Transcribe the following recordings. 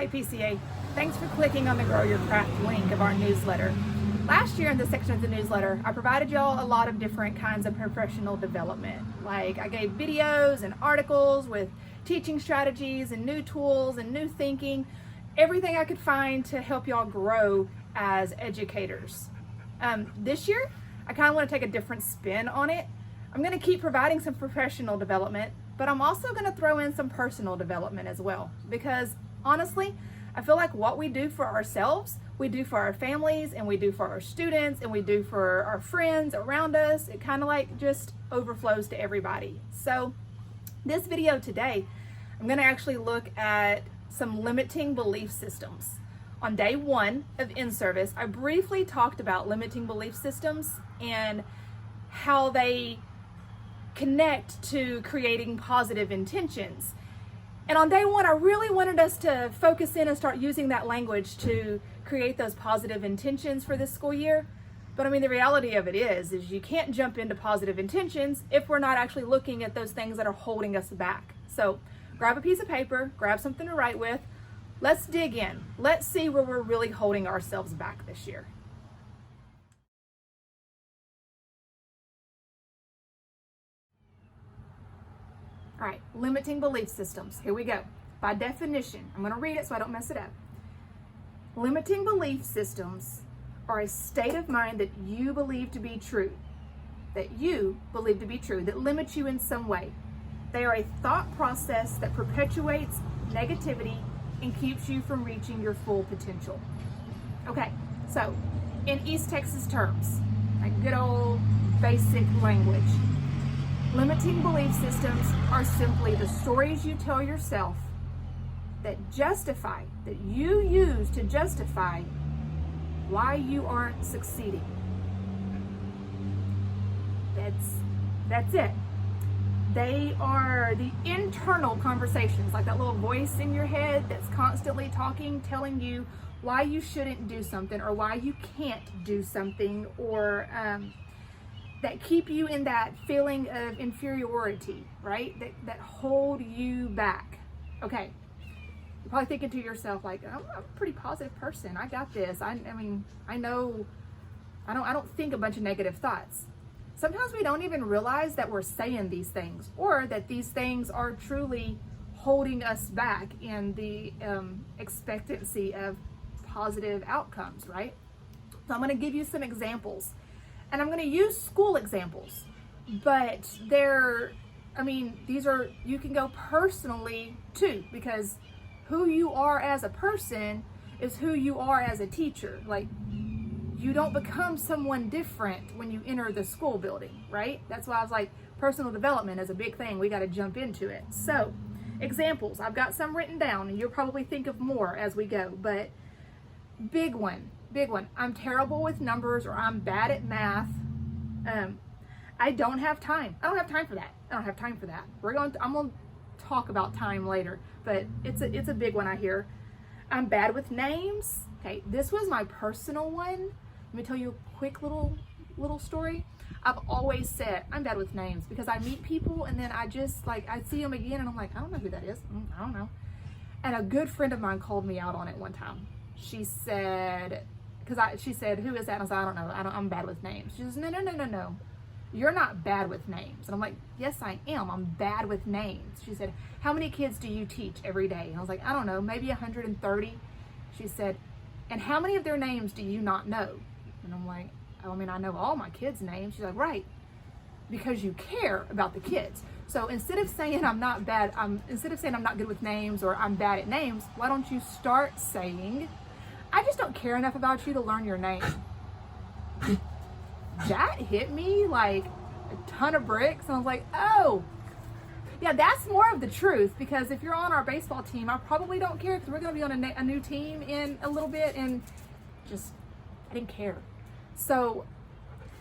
Hey PCA, thanks for clicking on the Grow Your Craft link of our newsletter. Last year in this section of the newsletter, I provided y'all a lot of different kinds of professional development. Like I gave videos and articles with teaching strategies and new tools and new thinking, everything I could find to help y'all grow as educators. This year, I kind of want to take a different spin on it. I'm going to keep providing some professional development, but I'm also going to throw in some personal development as well, because honestly, I feel like what we do for ourselves, we do for our families, and we do for our students, and we do for our friends around us. It kind of like just overflows to everybody. So this video today, I'm going to actually look at some limiting belief systems. On day one of in-service, I briefly talked about limiting belief systems and how they connect to creating positive intentions. And on day one, I really wanted us to focus in and start using that language to create those positive intentions for this school year. But I mean, the reality of it is you can't jump into positive intentions if we're not actually looking at those things that are holding us back. So grab a piece of paper, grab something to write with. Let's dig in. Let's see where we're really holding ourselves back this year. All right, limiting belief systems. Here we go. By definition, I'm going to read it so I don't mess it up. Limiting belief systems are a state of mind that you believe to be true, that limits you in some way. They are a thought process that perpetuates negativity and keeps you from reaching your full potential. Okay, so in East Texas terms, like good old basic language, limiting belief systems are simply the stories you tell yourself that you use to justify why you aren't succeeding. That's it. They are the internal conversations, like that little voice in your head that's constantly talking, telling you why you shouldn't do something or why you can't do something, or that keep you in that feeling of inferiority, right? That hold you back. Okay, you're probably thinking to yourself like, I'm a pretty positive person. I got this. I mean, I know. I don't think a bunch of negative thoughts. Sometimes we don't even realize that we're saying these things, or that these things are truly holding us back in the expectancy of positive outcomes, right? So I'm going to give you some examples. And I'm going to use school examples, but you can go personally too, because who you are as a person is who you are as a teacher. Like, you don't become someone different when you enter the school building, right? That's why I was like, personal development is a big thing. We got to jump into it. So, examples. I've got some written down, and you'll probably think of more as we go, but big one. I'm terrible with numbers, or I'm bad at math. I don't have time. I don't have time for that. I'm going to talk about time later, but it's a big one I hear. I'm bad with names. Okay, this was my personal one. Let me tell you a quick little story. I've always said I'm bad with names because I meet people and then I see them again and I'm like, I don't know who that is. I don't know. And a good friend of mine called me out on it one time. She said, who is that? And I said, I don't know. I'm bad with names. She says, no. You're not bad with names. And I'm like, yes, I am. I'm bad with names. She said, how many kids do you teach every day? And I was like, I don't know, maybe 130. She said, and how many of their names do you not know? And I'm like, I know all my kids' names. She's like, right, because you care about the kids. So instead of saying I'm not good with names, or I'm bad at names, why don't you start saying, I just don't care enough about you to learn your name. That hit me like a ton of bricks. And I was like, oh, yeah, that's more of the truth, because if you're on our baseball team, I probably don't care, because we're going to be on a new team in a little bit, and I didn't care. So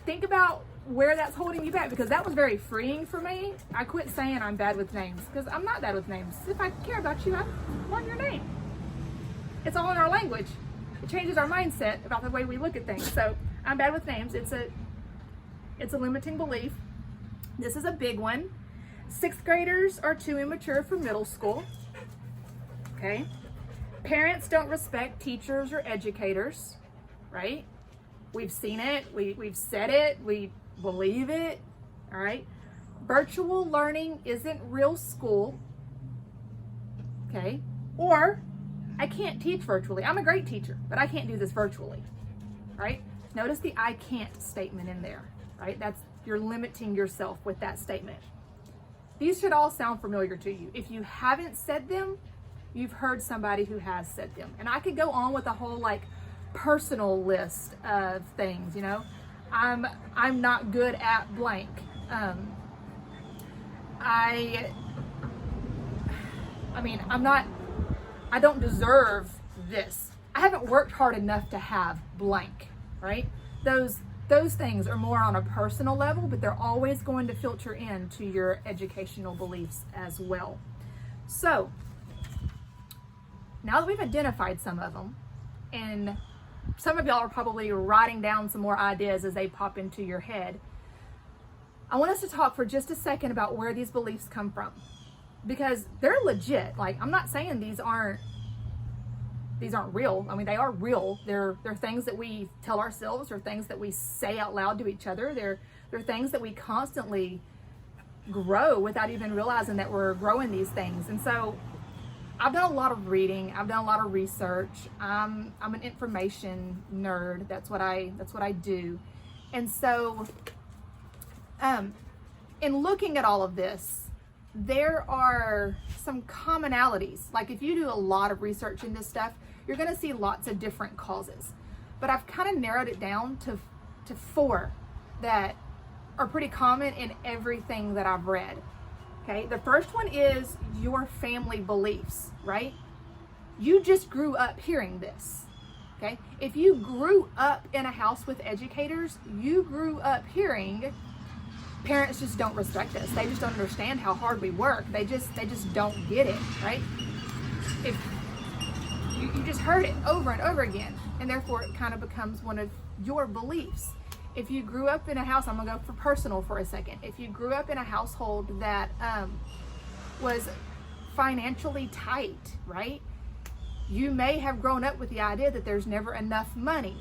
think about where that's holding you back, because that was very freeing for me. I quit saying I'm bad with names, because I'm not bad with names. If I care about you, I'd learn your name. It's all in our language. It changes our mindset about the way we look at things. So I'm bad with names. It's a limiting belief. This is a big one. 6th graders are too immature for middle school. Okay. Parents don't respect teachers or educators, right? We've seen it, we've said it, we believe it, all right? Virtual learning isn't real school, okay? Or I can't teach virtually. I'm a great teacher, but I can't do this virtually, right? Notice the I can't statement in there, right? You're limiting yourself with that statement. These should all sound familiar to you. If you haven't said them, you've heard somebody who has said them. And I could go on with a whole like personal list of things, you know. I'm not good at blank. I don't deserve this. I haven't worked hard enough to have blank, right? Those things are more on a personal level, but they're always going to filter into your educational beliefs as well. So now that we've identified some of them, and some of y'all are probably writing down some more ideas as they pop into your head, I want us to talk for just a second about where these beliefs come from, because they're legit. Like, I'm not saying these aren't real. I mean, they are real. They're things that we tell ourselves, or things that we say out loud to each other. They're things that we constantly grow without even realizing that we're growing these things. And so I've done a lot of reading. I've done a lot of research. I'm an information nerd. That's what I do. And so in looking at all of this, there are some commonalities. Like, if you do a lot of research in this stuff, you're going to see lots of different causes. But I've kind of narrowed it down to 4 that are pretty common in everything that I've read. Okay, the first one is your family beliefs, right? You just grew up hearing this. Okay, if you grew up in a house with educators, you grew up hearing parents just don't respect us. They just don't understand how hard we work. They just don't get it, right? If you just heard it over and over again, and therefore it kind of becomes one of your beliefs. If you grew up in a house, I'm gonna go for personal for a second. If you grew up in a household that was financially tight, right? You may have grown up with the idea that there's never enough money,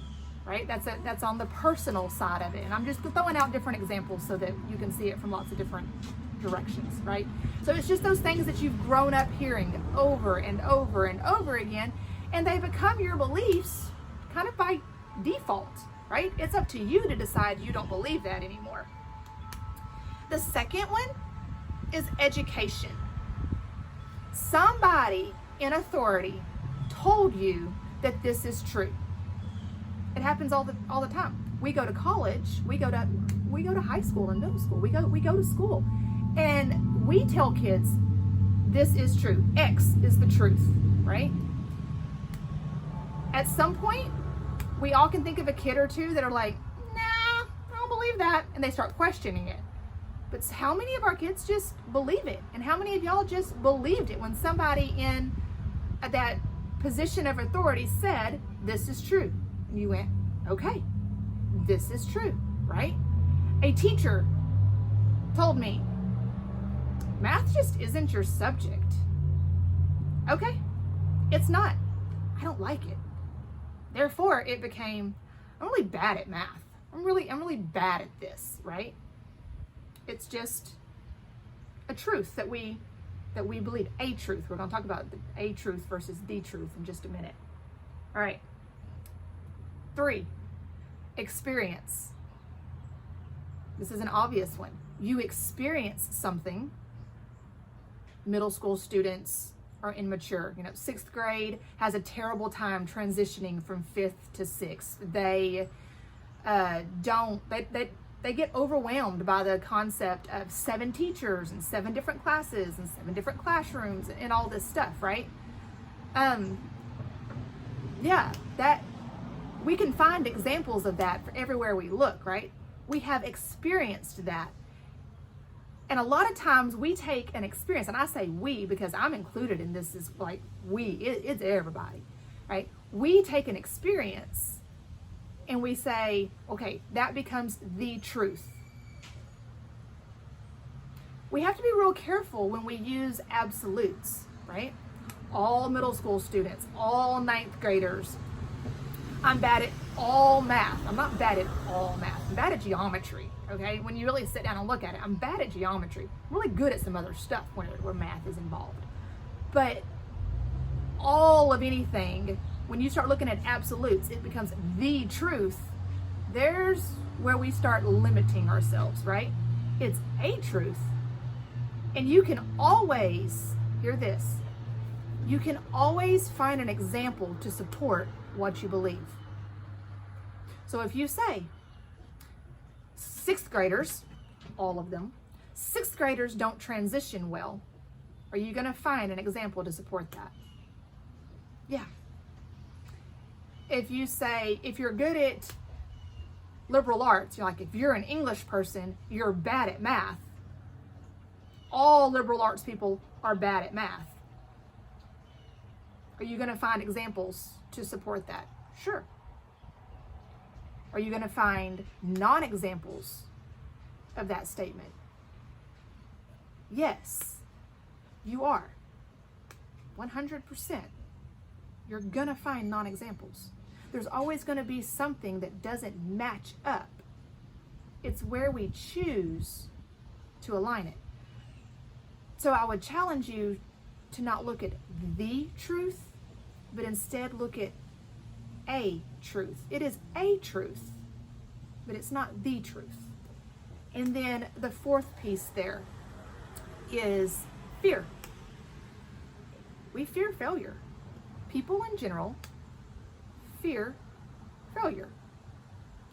right? That's on the personal side of it. And I'm just throwing out different examples so that you can see it from lots of different directions, right? So it's just those things that you've grown up hearing over and over and over again, and they become your beliefs kind of by default, right? It's up to you to decide you don't believe that anymore. The second one is education. Somebody in authority told you that this is true. It happens all the time. We go to college, we go to high school and middle school. We go to school, and we tell kids this is true. X is the truth, right? At some point, we all can think of a kid or two that are like, nah, I don't believe that, and they start questioning it. But how many of our kids just believe it? And how many of y'all just believed it when somebody in that position of authority said, this is true? And you went, okay, this is true, right? A teacher told me, math just isn't your subject. Okay, it's not. I don't like it. Therefore, it became, I'm really bad at math. I'm really bad at this, right? It's just a truth that we believe, a truth. We're going to talk about a truth versus the truth in just a minute. All right. 3, experience. This is an obvious one. You experience something. Middle school students are immature. 6th grade has a terrible time transitioning from 5th to 6th. They they get overwhelmed by the concept of 7 teachers and 7 different classes and 7 different classrooms and all this stuff, right? Yeah, that we can find examples of that for everywhere we look, right? We have experienced that. And a lot of times we take an experience, and I say we because I'm included in this, is like it's everybody, right? We take an experience and we say, okay, that becomes the truth. We have to be real careful when we use absolutes, right? all middle school students, all ninth graders. I'm bad at all math. I'm not bad at all math. I'm bad at geometry, okay? When you really sit down and look at it, I'm bad at geometry. I'm really good at some other stuff where math is involved. But all of anything, when you start looking at absolutes, it becomes the truth. There's where we start limiting ourselves, right? It's a truth. And you can always, hear this, you can always find an example to support what you believe. So if you say, sixth graders, all of them, sixth graders don't transition well, are you going to find an example to support that? Yeah. If you say, if you're good at liberal arts, you're like, if you're an English person, you're bad at math. All liberal arts people are bad at math. Are you going to find examples to support that? Sure. Are you going to find non-examples of that statement? Yes, you are. 100%. You're going to find non-examples. There's always going to be something that doesn't match up. It's where we choose to align it. So I would challenge you to not look at the truth, but instead look at a truth. It is a truth, but it's not the truth. And then the fourth piece there is fear. We fear failure. People in general fear failure.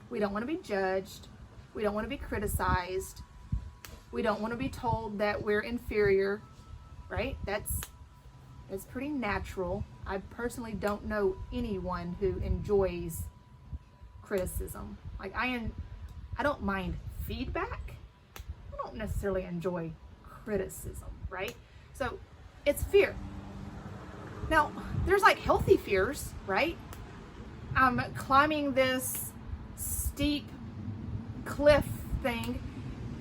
We don't want to be judged. We don't want to be criticized. We don't want to be told that we're inferior, right? That's pretty natural. I personally don't know anyone who enjoys criticism. Like I don't mind feedback. I don't necessarily enjoy criticism, right? So it's fear. Now, there's like healthy fears, right? I'm climbing this steep cliff thing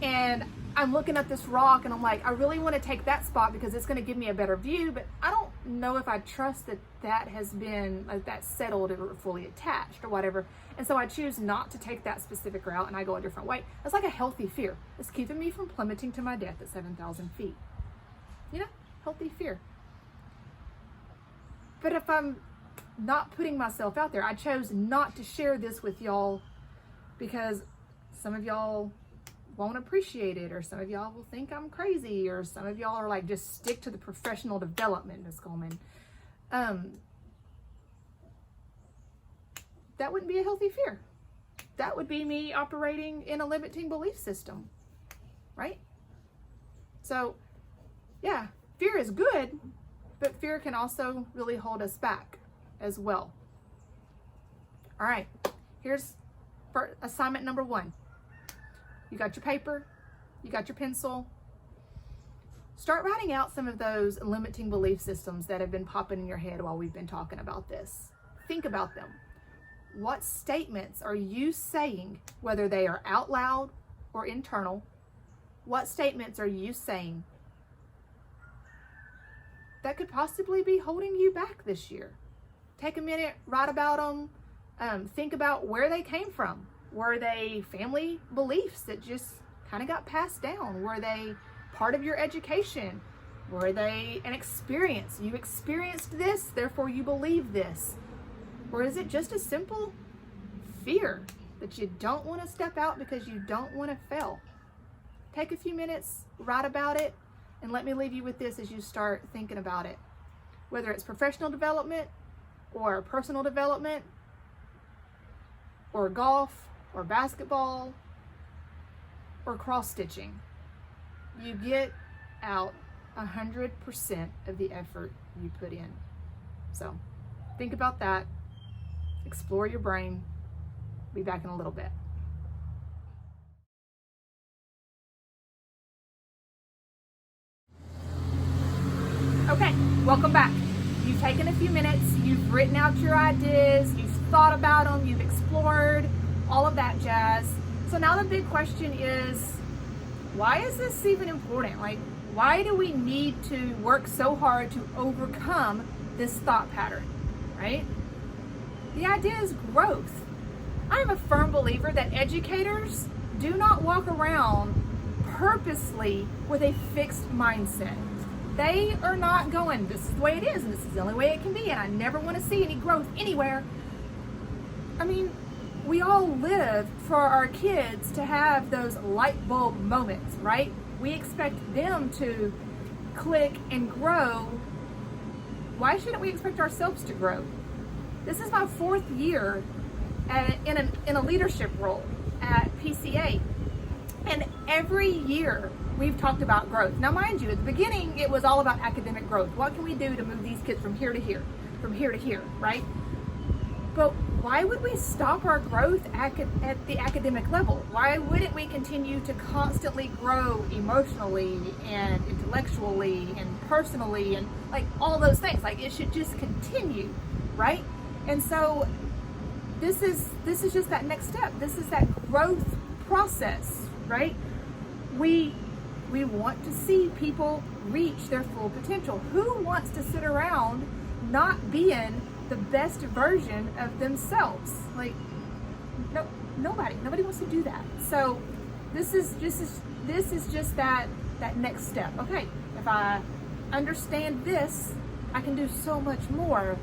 and I'm looking at this rock and I'm like, I really want to take that spot because it's going to give me a better view, but I don't know if I trust that has been like that settled or fully attached or whatever. And so I choose not to take that specific route and I go a different way. It's like a healthy fear. It's keeping me from plummeting to my death at 7,000 feet. You know, healthy fear. But if I'm not putting myself out there, I chose not to share this with y'all because some of y'all won't appreciate it, or some of y'all will think I'm crazy, or some of y'all are like, just stick to the professional development, Ms. Coleman. That wouldn't be a healthy fear. That would be me operating in a limiting belief system, right? So, yeah, fear is good, but fear can also really hold us back as well. All right, here's for assignment number 1. You got your paper, you got your pencil. Start writing out some of those limiting belief systems that have been popping in your head while we've been talking about this. Think about them. What statements are you saying, whether they are out loud or internal? What statements are you saying that could possibly be holding you back this year? Take a minute, write about them, think about where they came from. Were they family beliefs that just kind of got passed down? Were they part of your education? Were they an experience? You experienced this, therefore you believe this. Or is it just a simple fear that you don't want to step out because you don't want to fail? Take a few minutes, write about it, and let me leave you with this as you start thinking about it. Whether it's professional development or personal development or golf or basketball or cross-stitching, you get out 100% of the effort you put in. So think about that. Explore your brain. Be back in a little bit. Okay, welcome back. You've taken a few minutes, you've written out your ideas, you've thought about them, you've explored, all of that jazz. So now the big question is, why is this even important? Like, Why do we need to work so hard to overcome this thought pattern, right? The idea is growth. I am a firm believer that educators do not walk around purposely with a fixed mindset. They are not going, this is the way it is, and this is the only way it can be, and I never want to see any growth anywhere. I mean, we all live for our kids to have those light bulb moments, right? We expect them to click and grow. Why shouldn't we expect ourselves to grow? This is my 4th year in a leadership role at PCA. And every year we've talked about growth. Now, mind you, at the beginning, it was all about academic growth. What can we do to move these kids from here to here, right? But why would we stop our growth at the academic level? Why wouldn't we continue to constantly grow emotionally and intellectually and personally and like all those things? Like, it should just continue, right? And so this is just that next step. This is that growth process, right? We want to see people reach their full potential. Who wants to sit around not being the best version of themselves? Like, nobody wants to do that. So this is just that next step. Okay, if I understand this, I can do so much more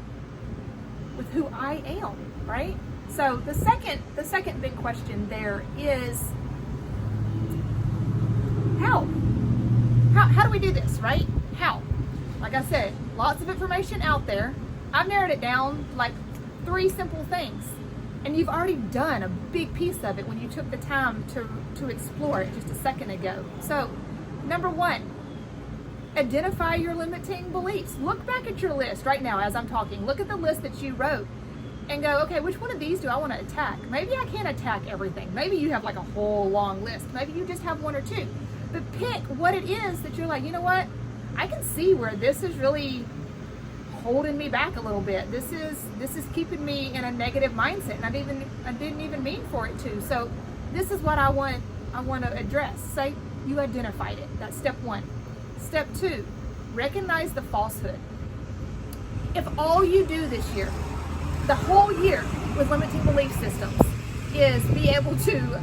with who I am, right? So the second big question there is how do we do this, right? How? Like I said, lots of information out there. I've narrowed it down like 3 simple things, and you've already done a big piece of it when you took the time to explore it just a second ago. So, number 1, identify your limiting beliefs. Look back at your list right now as I'm talking. Look at the list that you wrote and go, okay, which one of these do I want to attack? Maybe I can't attack everything. Maybe you have like a whole long list. Maybe you just have 1 or 2. But pick what it is that you're like, you know what? I can see where this is really holding me back a little bit. This is keeping me in a negative mindset, and I didn't even mean for it to. So this is what I want to address. Say you identified it. That's step 1. Step 2, recognize the falsehood. If all you do this year, the whole year with limiting belief systems, is be able to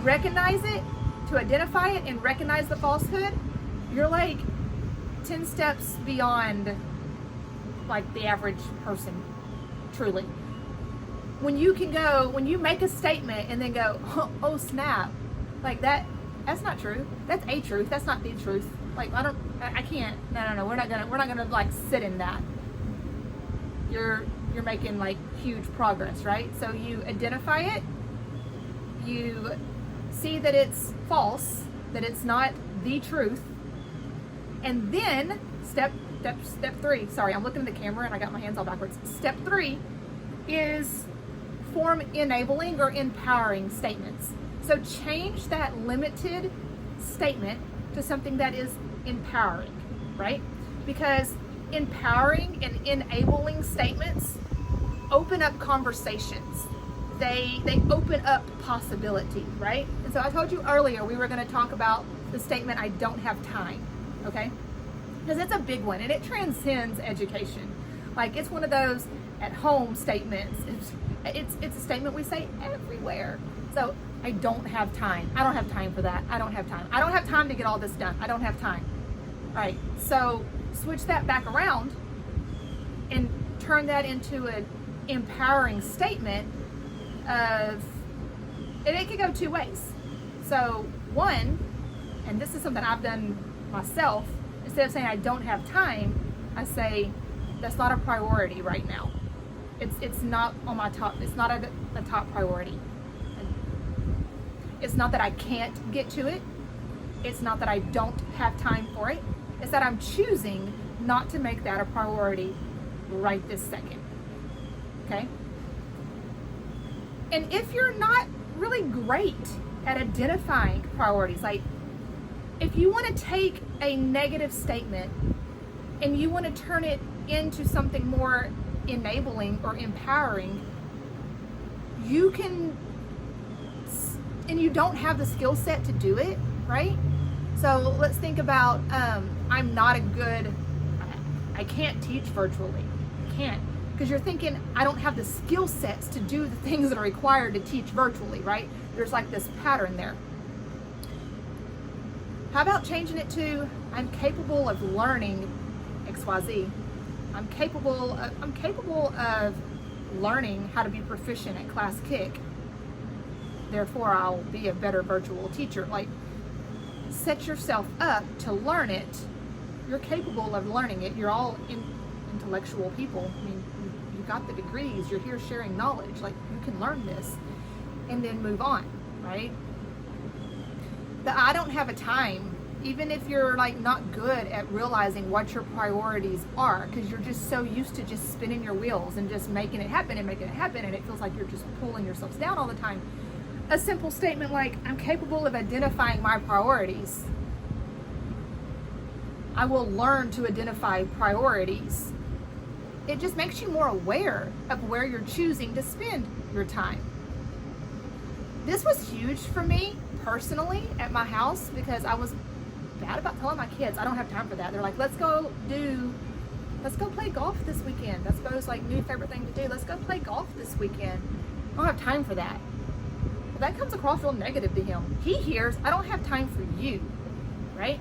recognize it, to identify it and recognize the falsehood, you're like 10 steps beyond like the average person, truly. When you make a statement and then go, oh snap, like that's not true. That's a truth. That's not the truth. Like, I can't, no, we're not gonna like sit in that. You're making like huge progress, right? So you identify it, you see that it's false, that it's not the truth, and then step 3, sorry, I'm looking at the camera and I got my hands all backwards. Step 3 is form enabling or empowering statements. So change that limited statement to something that is empowering, right? Because empowering and enabling statements open up conversations. They open up possibility, right? And so I told you earlier we were going to talk about the statement, I don't have time, okay? Because it's a big one and it transcends education. Like, it's one of those at home statements. It's a statement we say everywhere. So I don't have time. I don't have time for that. I don't have time. I don't have time to get all this done. I don't have time. All right. So switch that back around and turn that into an empowering statement of, and it could go 2 ways. So 1, and this is something I've done myself, instead of saying I don't have time, I say that's not a priority right now. It's not on my top, it's not a top priority. It's not that I can't get to it. It's not that I don't have time for it. It's that I'm choosing not to make that a priority right this second. Okay? And if you're not really great at identifying priorities, like if you want to take a negative statement and you want to turn it into something more enabling or empowering, you can, and you don't have the skill set to do it, right? So let's think about, I'm not a good, I can't teach virtually. I can't. Because you're thinking, I don't have the skill sets to do the things that are required to teach virtually, right? There's like this pattern there. How about changing it to, I'm capable of learning XYZ. I'm capable of learning how to be proficient at Class Kick. Therefore, I'll be a better virtual teacher. Like, set yourself up to learn it. You're capable of learning it. You're all intellectual people. I mean, you got the degrees. You're here sharing knowledge. Like, you can learn this and then move on, right? The I don't have a time, even if you're like not good at realizing what your priorities are, because you're just so used to just spinning your wheels and just making it happen, and it feels like you're just pulling yourselves down all the time. A simple statement like, I'm capable of identifying my priorities. I will learn to identify priorities. It just makes you more aware of where you're choosing to spend your time. This was huge for me personally at my house, because I was bad about telling my kids I don't have time for that. They're like, let's go play golf this weekend. That's Bo's like new favorite thing to do. Let's go play golf this weekend. I don't have time for that. Well, that comes across real negative to him. He hears, I don't have time for you, right?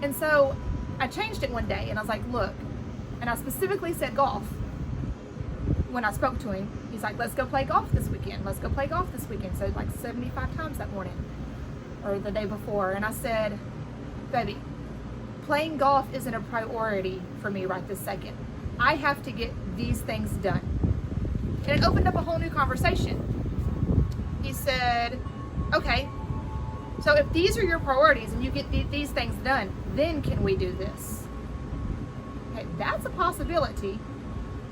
And so I changed it one day and I was like, look, and I specifically said golf. When I spoke to him, he's like, let's go play golf this weekend. Let's go play golf this weekend. So like 75 times that morning or the day before. And I said, baby, playing golf isn't a priority for me right this second. I have to get these things done. And it opened up a whole new conversation. He said, okay, so if these are your priorities and you get these things done, then can we do this? Okay, that's a possibility.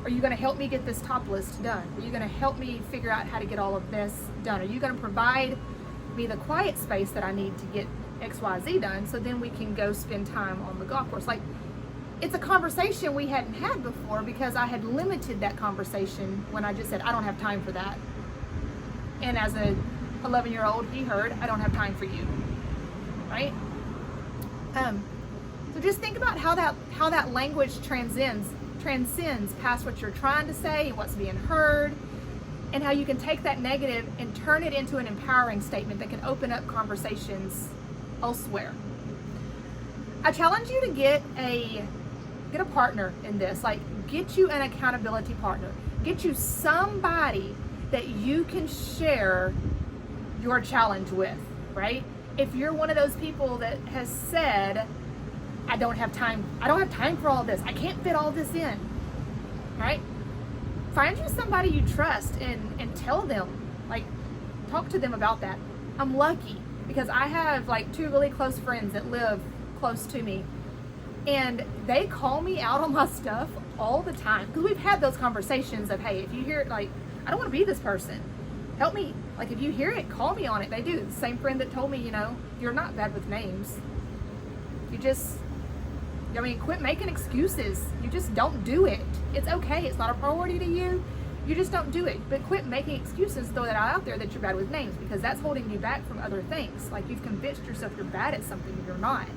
Are you going to help me get this top list done? Are you going to help me figure out how to get all of this done? Are you going to provide me the quiet space that I need to get XYZ done, so then we can go spend time on the golf course? Like, it's a conversation we hadn't had before, because I had limited that conversation when I just said, I don't have time for that. And as a 11-year-old, he heard, I don't have time for you, right? So just think about how that language transcends past what you're trying to say and what's being heard, and how you can take that negative and turn it into an empowering statement that can open up conversations elsewhere. I challenge you to get a partner in this. Like, get you an accountability partner. Get you somebody that you can share your challenge with, right? If you're one of those people that has said, I don't have time for all this, I can't fit all this in, right? Find you somebody you trust and tell them, like, talk to them about that. I'm lucky because I have like 2 really close friends that live close to me, and they call me out on my stuff all the time, because we've had those conversations of, hey, if you hear it, like, I don't want to be this person, help me, like, if you hear it, call me on it. They do. The same friend that told me, you're not bad with names, quit making excuses. You just don't do it. It's okay. It's not a priority to you. You just don't do it. But quit making excuses, throw that out there that you're bad with names, because that's holding you back from other things. Like, you've convinced yourself you're bad at something you're not.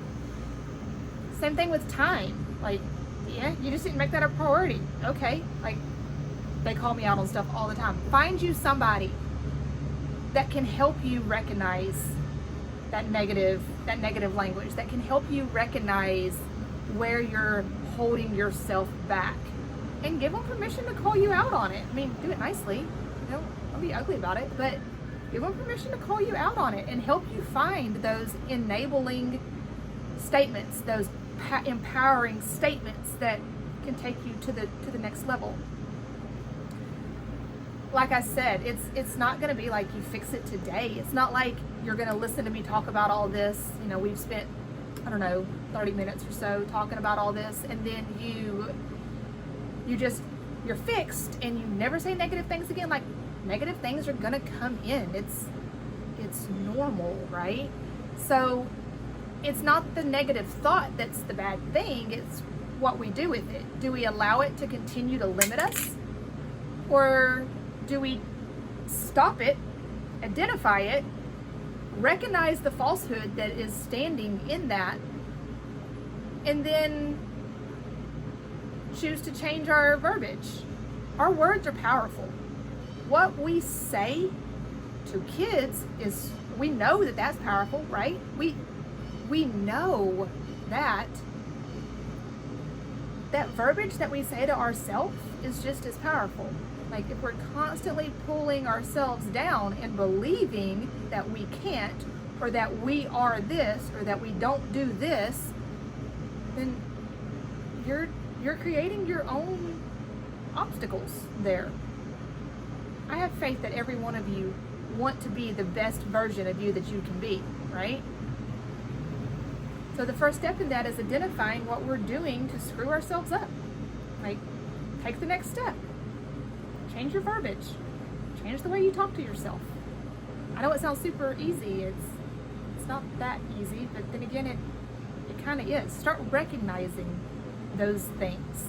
Same thing with time. Like, yeah, you just didn't make that a priority. Okay. Like, they call me out on stuff all the time. Find you somebody that can help you recognize that negative language, that can help you recognize where you're holding yourself back, and give them permission to call you out on it. I mean, do it nicely. Don't be ugly about it, but give them permission to call you out on it and help you find those enabling statements, those empowering statements that can take you to the next level. Like I said, it's not going to be like you fix it today. It's not like you're going to listen to me talk about all this. We've spent, 30 minutes or so talking about all this, and then you're fixed and you never say negative things again. Like, negative things are going to come in. It's normal, right? So it's not the negative thought that's the bad thing. It's what we do with it. Do we allow it to continue to limit us? Or do we stop it, identify it, recognize the falsehood that is standing in that, and then choose to change our verbiage. Our words are powerful. What we say to kids is, we know that that's powerful, right? We know that verbiage that we say to ourselves is just as powerful. Like, if we're constantly pulling ourselves down and believing that we can't, or that we are this, or that we don't do this, then you're creating your own obstacles there. I have faith that every one of you want to be the best version of you that you can be, right? So the first step in that is identifying what we're doing to screw ourselves up. Like, take the next step. Change your verbiage. Change the way you talk to yourself. I know it sounds super easy. It's not that easy, but then again, it kind of is. Start recognizing those things.